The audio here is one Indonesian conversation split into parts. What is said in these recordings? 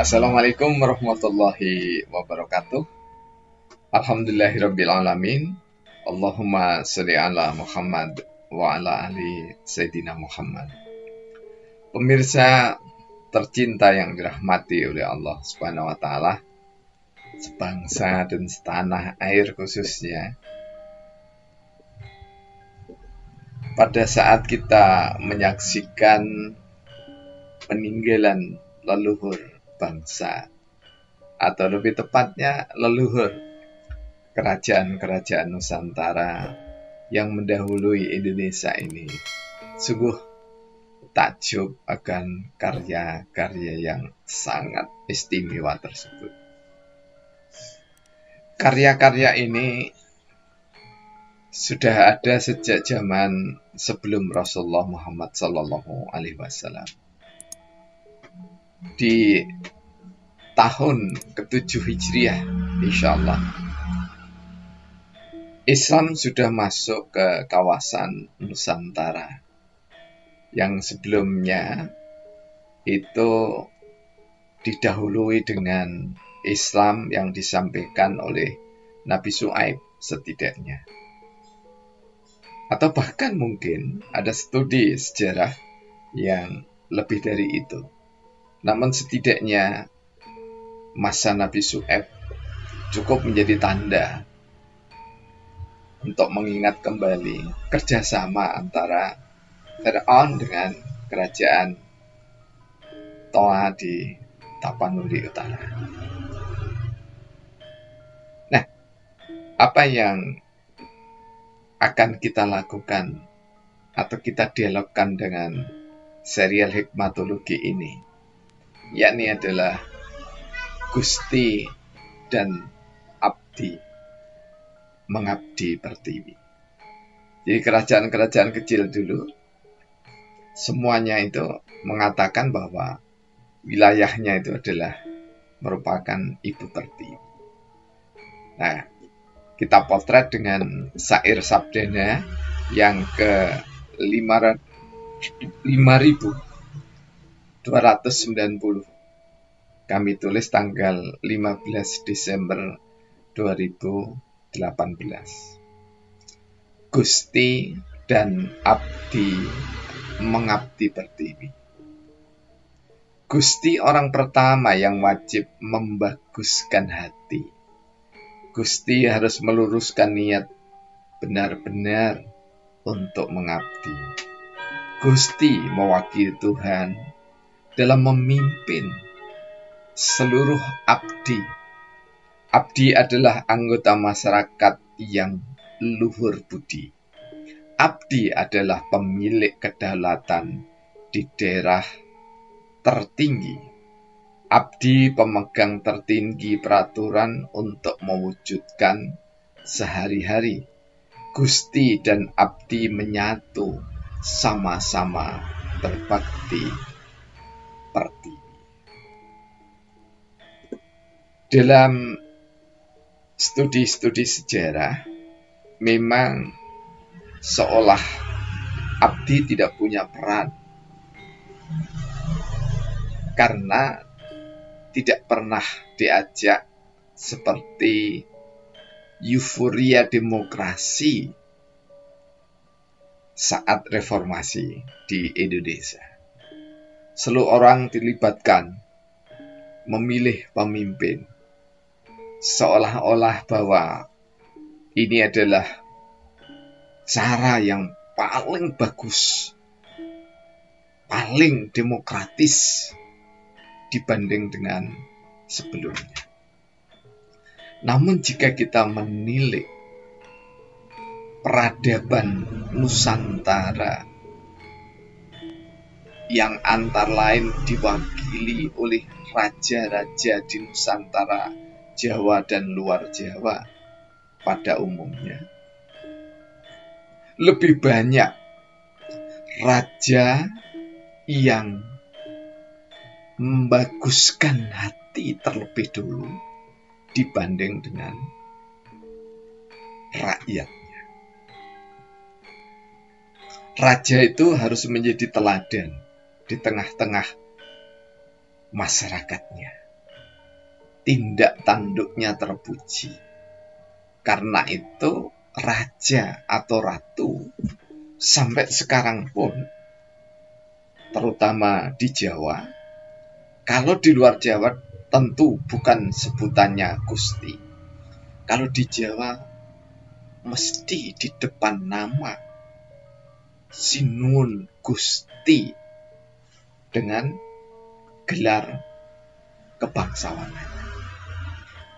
Assalamualaikum warahmatullahi wabarakatuh. Alhamdulillahirrabbilalamin. Allahumma sholli ala Muhammad wa ala ali Sayyidina Muhammad. Pemirsa tercinta yang dirahmati oleh Allah Subhanahu wa taala, sebangsa dan setanah air khususnya. Pada saat kita menyaksikan peninggalan leluhur bangsa, atau lebih tepatnya leluhur kerajaan-kerajaan Nusantara yang mendahului Indonesia ini, sungguh takjub akan karya-karya yang sangat istimewa tersebut. Karya-karya ini sudah ada sejak zaman sebelum Rasulullah Muhammad SAW. Di tahun ke-7 Hijriah, insya Allah, Islam sudah masuk ke kawasan Nusantara yang sebelumnya itu didahului dengan Islam yang disampaikan oleh Nabi Syuaib setidaknya. Atau bahkan mungkin ada studi sejarah yang lebih dari itu. Namun setidaknya masa Nabi Syuaib cukup menjadi tanda untuk mengingat kembali kerjasama antara Fir'aun dengan kerajaan Toa di Tapanuli Utara. Nah, apa yang akan kita lakukan atau kita dialogkan dengan serial hikmatologi ini, yakni adalah Gusti dan Abdi mengabdi pertiwi. Jadi kerajaan-kerajaan kecil dulu semuanya itu mengatakan bahwa wilayahnya itu adalah merupakan ibu pertiwi. Nah, kita potret dengan syair sabdanya yang ke 5290. Kami tulis tanggal 15 Desember 2018. Gusti dan Abdi mengabdi pertiwi. Gusti orang pertama yang wajib membaguskan hati. Gusti harus meluruskan niat benar-benar untuk mengabdi. Gusti mewakili Tuhan dalam memimpin seluruh abdi. Abdi adalah anggota masyarakat yang luhur budi. Abdi adalah pemilik kedaulatan di daerah tertinggi. Abdi pemegang tertinggi peraturan untuk mewujudkan sehari-hari. Gusti dan abdi menyatu, sama-sama berbakti pertiwi. Dalam studi-studi sejarah, memang seolah abdi tidak punya peran karena tidak pernah diajak seperti euforia demokrasi saat reformasi di Indonesia. Seluruh orang dilibatkan memilih pemimpin, seolah-olah bahwa ini adalah cara yang paling bagus, paling demokratis dibanding dengan sebelumnya. Namun jika kita menilik peradaban Nusantara yang antara lain diwakili oleh raja-raja di Nusantara, Jawa dan luar Jawa pada umumnya, lebih banyak raja yang membaguskan hati terlebih dulu dibanding dengan rakyatnya. Raja itu harus menjadi teladan di tengah-tengah masyarakatnya. tindak tanduknya terpuji. Karena itu raja atau ratu sampai sekarang pun, terutama di Jawa, kalau di luar Jawa tentu bukan sebutannya Gusti. Kalau di Jawa mesti di depan nama Sinuwun Gusti dengan gelar kebangsawanan.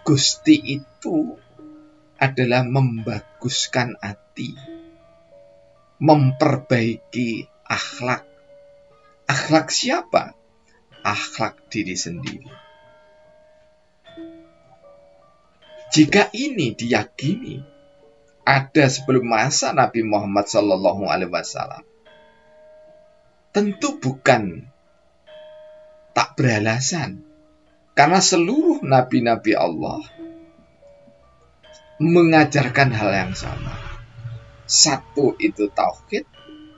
Gusti itu adalah membaguskan hati, memperbaiki akhlak. Akhlak siapa? Akhlak diri sendiri. Jika ini diyakini ada sebelum masa Nabi Muhammad SAW, tentu bukan tak beralasan, karena seluruh nabi-nabi Allah mengajarkan hal yang sama. Satu itu tauhid,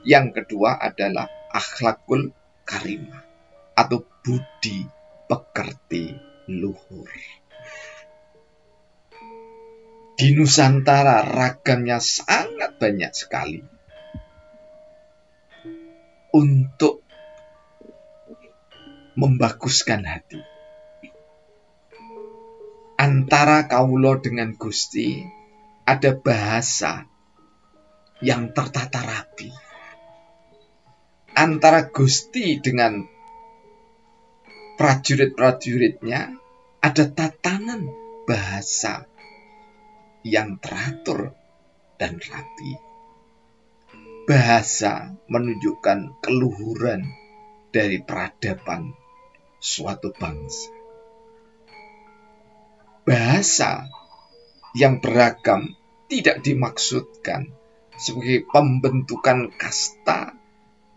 yang kedua adalah akhlakul karimah atau budi pekerti luhur. Di Nusantara ragamnya sangat banyak sekali untuk membaguskan hati. Antara kaulo dengan Gusti ada bahasa yang tertata rapi. Antara Gusti dengan prajurit-prajuritnya ada tatanan bahasa yang teratur dan rapi. Bahasa menunjukkan keluhuran dari peradaban suatu bangsa. Bahasa yang beragam tidak dimaksudkan sebagai pembentukan kasta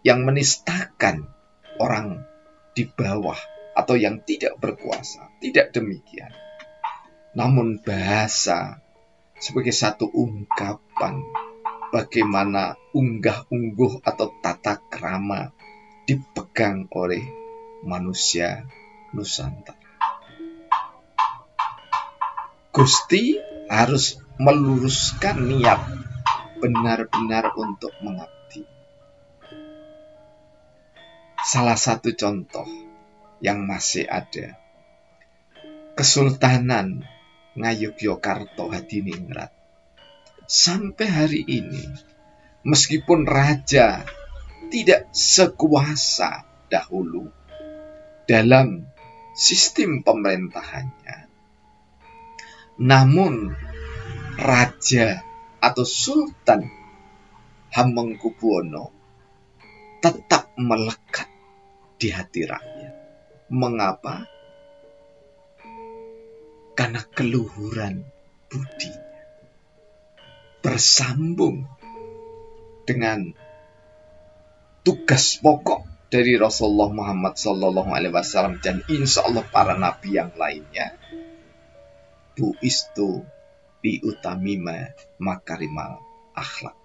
yang menistakan orang di bawah atau yang tidak berkuasa. Tidak demikian. Namun bahasa sebagai satu ungkapan bagaimana unggah-ungguh atau tata krama dipegang oleh manusia Nusantara. Gusti harus meluruskan niat benar-benar untuk mengabdi. Salah satu contoh yang masih ada, Kesultanan Ngayogyakarta Hadiningrat. Sampai hari ini, meskipun raja tidak sekuasa dahulu dalam sistem pemerintahannya, namun raja atau Sultan Hamengkubuwono tetap melekat di hati rakyat. Mengapa? Karena keluhuran budinya bersambung dengan tugas pokok dari Rasulullah Muhammad SAW dan insya Allah para nabi yang lainnya. Bu'istu liutamima makarimal akhlak.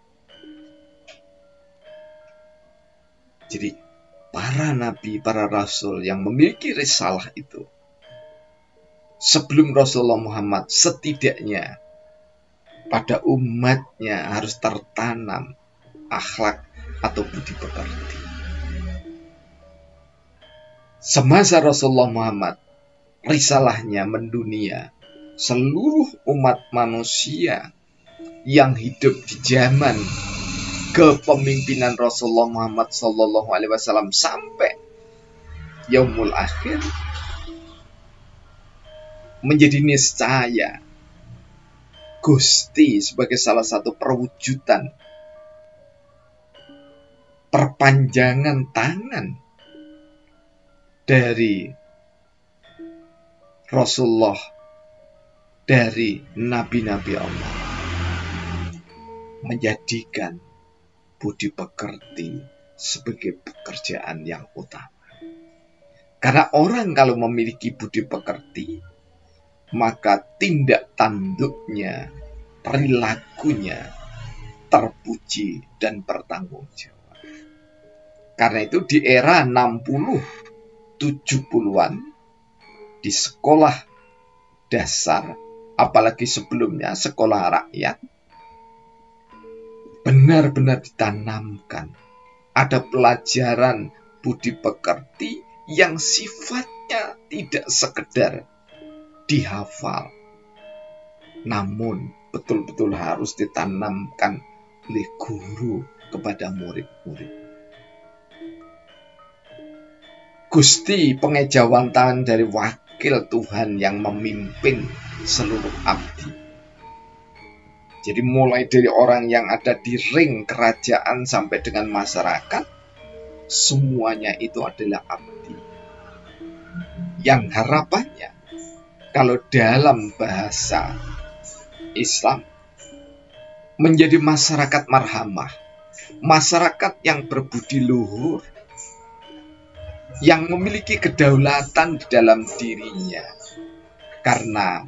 Jadi para nabi, para rasul yang memiliki risalah itu, sebelum Rasulullah Muhammad setidaknya pada umatnya harus tertanam akhlak atau budi pekerti. Semasa Rasulullah Muhammad risalahnya mendunia, seluruh umat manusia yang hidup di zaman kepemimpinan Rasulullah Muhammad SAW sampai yaumul akhir menjadi niscaya Gusti sebagai salah satu perwujudan perpanjangan tangan dari Rasulullah, dari nabi-nabi Allah, menjadikan budi pekerti sebagai pekerjaan yang utama. Karena orang kalau memiliki budi pekerti, maka tindak tanduknya, perilakunya terpuji dan bertanggung jawab. Karena itu di era 60 70-an di sekolah dasar, apalagi sebelumnya sekolah rakyat, benar-benar ditanamkan. Ada pelajaran budi pekerti yang sifatnya tidak sekedar dihafal, namun betul-betul harus ditanamkan oleh guru kepada murid-murid. Gusti pengejawantahan dari wakil Tuhan yang memimpin seluruh abdi. Jadi mulai dari orang yang ada di ring kerajaan sampai dengan masyarakat, semuanya itu adalah abdi. Yang harapannya, kalau dalam bahasa Islam, menjadi masyarakat marhamah, masyarakat yang berbudi luhur, yang memiliki kedaulatan di dalam dirinya. Karena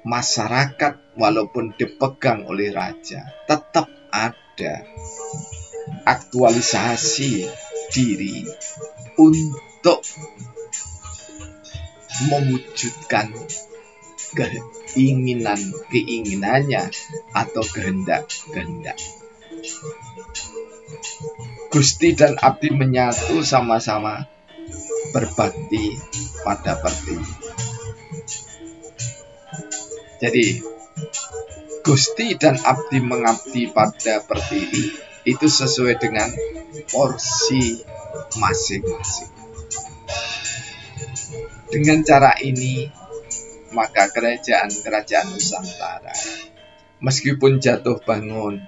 masyarakat walaupun dipegang oleh raja, tetap ada aktualisasi diri untuk mewujudkan keinginannya atau kehendak. Gusti dan abdi menyatu sama-sama berbakti pada pertiwi. Jadi Gusti dan abdi mengabdi pada pertiwi itu sesuai dengan porsi masing-masing. Dengan cara ini, maka kerajaan-kerajaan Nusantara, meskipun jatuh bangun,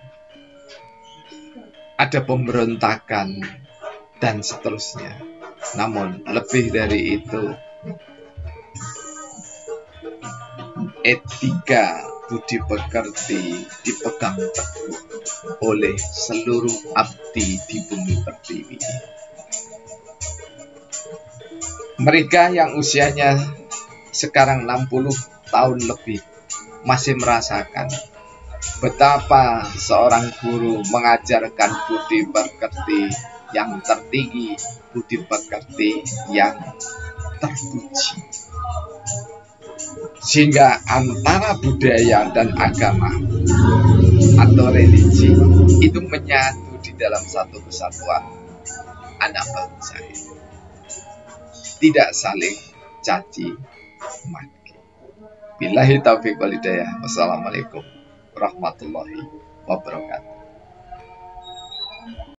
ada pemberontakan dan seterusnya, namun lebih dari itu, etika budi pekerti dipegang teguh oleh seluruh abdi di bumi pertiwi. Mereka yang usianya sekarang 60 tahun lebih masih merasakan betapa seorang guru mengajarkan budi pekerti yang tertinggi, budi pekerti yang terpuji. Sehingga antara budaya dan agama atau religi itu menyatu di dalam satu kesatuan anak bangsa ini. Tidak saling caci maki. Billahi taufiq wal hidayah. Wassalamualaikum warahmatullahi wabarakatuh.